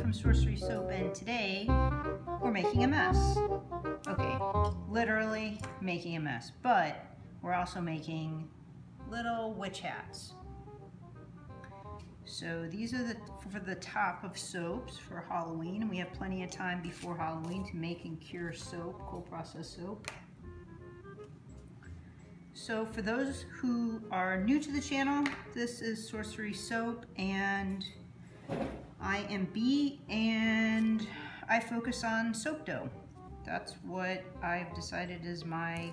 from Sorcery Soap, and today we're making a mess. Okay, literally making a mess, but we're also making little witch hats. So these are for the top of soaps for Halloween, and we have plenty of time before Halloween to make and cure soap, cold process soap. So for those who are new to the channel, this is Sorcery Soap, and I am B, and I focus on soap dough. That's what I've decided is my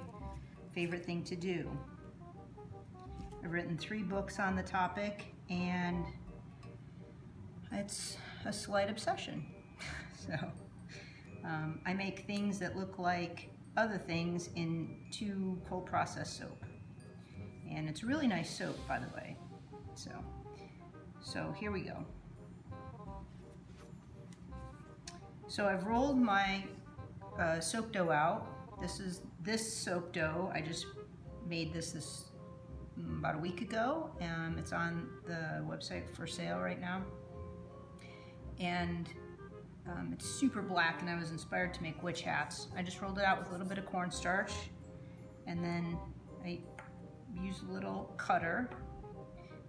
favorite thing to do. I've written 3 books on the topic, and it's a slight obsession. So I make things that look like other things into cold process soap. And it's really nice soap, by the way. So here we go. So I've rolled my soap dough out. This soap dough, I just made this about a week ago. It's on the website for sale right now. And it's super black, and I was inspired to make witch hats. I just rolled it out with a little bit of cornstarch, and then I used a little cutter,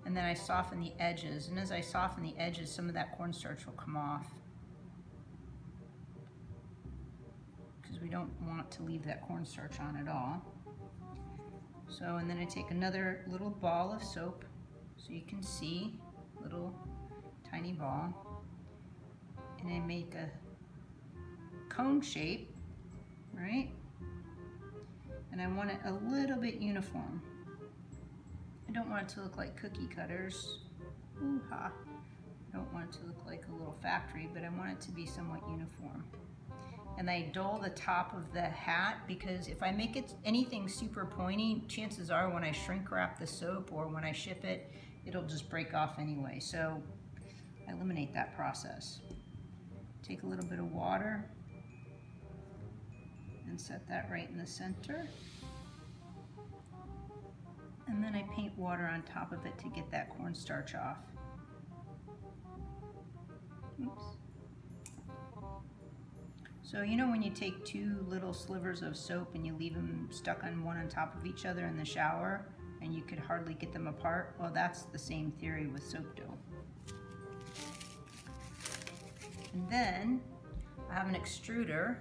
and then I soften the edges. And as I soften the edges, some of that cornstarch will come off, because we don't want to leave that cornstarch on at all. So, and then I take another little ball of soap, so you can see, little tiny ball, and I make a cone shape, right? And I want it a little bit uniform. I don't want it to look like cookie cutters. Ooh-ha. I don't want it to look like a little factory, but I want it to be somewhat uniform. And I dull the top of the hat, because if I make it anything super pointy, chances are when I shrink wrap the soap or when I ship it, it'll just break off anyway. So I eliminate that process. Take a little bit of water and set that right in the center. And then I paint water on top of it to get that cornstarch off. Oops. So you know when you take 2 little slivers of soap and you leave them stuck on one on top of each other in the shower, and you could hardly get them apart? Well, that's the same theory with soap dough. And then I have an extruder,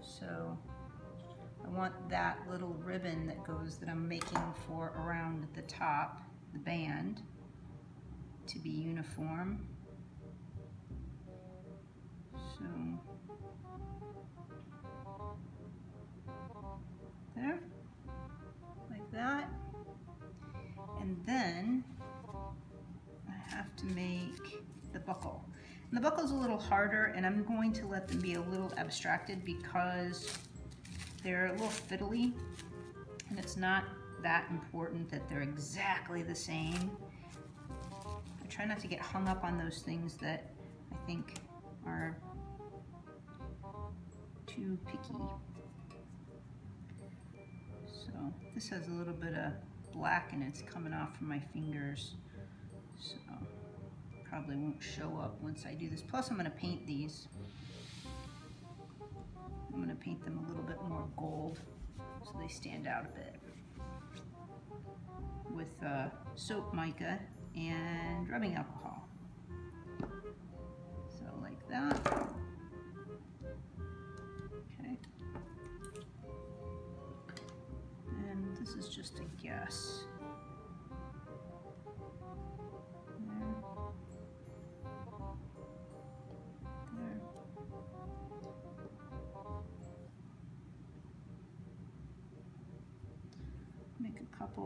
so I want that little ribbon that I'm making for around the top, the band, to be uniform. So there, like that. And then I have to make the buckle. And the buckle's a little harder, and I'm going to let them be a little abstracted because they're a little fiddly, and it's not that important that they're exactly the same. I try not to get hung up on those things that I think are too picky. So this has a little bit of black, and it's coming off from my fingers, so probably won't show up once I do this. Plus I'm going to paint these. I'm going to paint them a little bit more gold so they stand out a bit with soap mica and rubbing alcohol. So like that. Okay. And this is just a guess.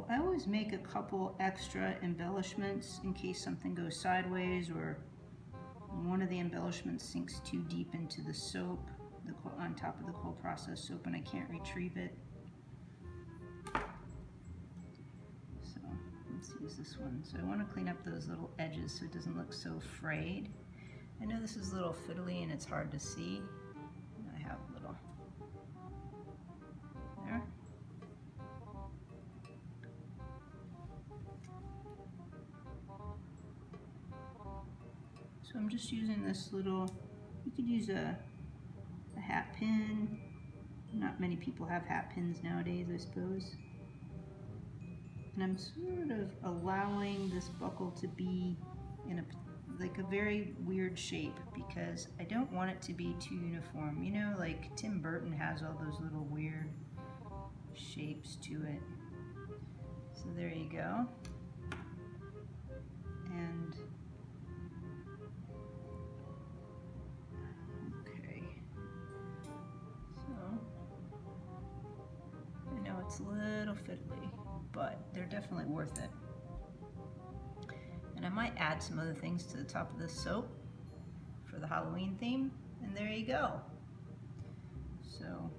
I always make a couple extra embellishments in case something goes sideways or one of the embellishments sinks too deep into the soap, on top of the cold process soap, and I can't retrieve it. So let's use this one. So I want to clean up those little edges so it doesn't look so frayed. I know this is a little fiddly and it's hard to see. I have a little there. So I'm just using this little, you could use a hat pin. Not many people have hat pins nowadays, I suppose. And I'm sort of allowing this buckle to be in a very weird shape because I don't want it to be too uniform. You know, like Tim Burton has all those little weird shapes to it. So there you go. And okay, so I know it's a little fiddly, but they're definitely worth it. And I might add some other things to the top of this soap for the Halloween theme, and there you go. So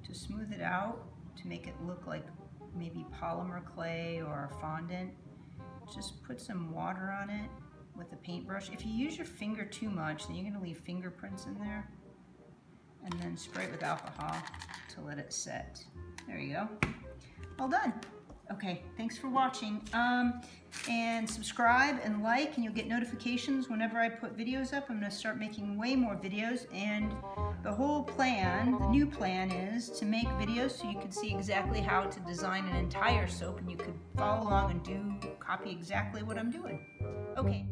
to smooth it out, to make it look like maybe polymer clay or fondant, just put some water on it with a paintbrush. If you use your finger too much, then you're going to leave fingerprints in there. And then spray it with alcohol to let it set. There you go. All done. Okay, thanks for watching. And subscribe and like, and you'll get notifications whenever I put videos up. I'm going to start making way more videos, and the whole plan, the new plan, is to make videos so you can see exactly how to design an entire soap, and you could follow along and copy exactly what I'm doing. Okay.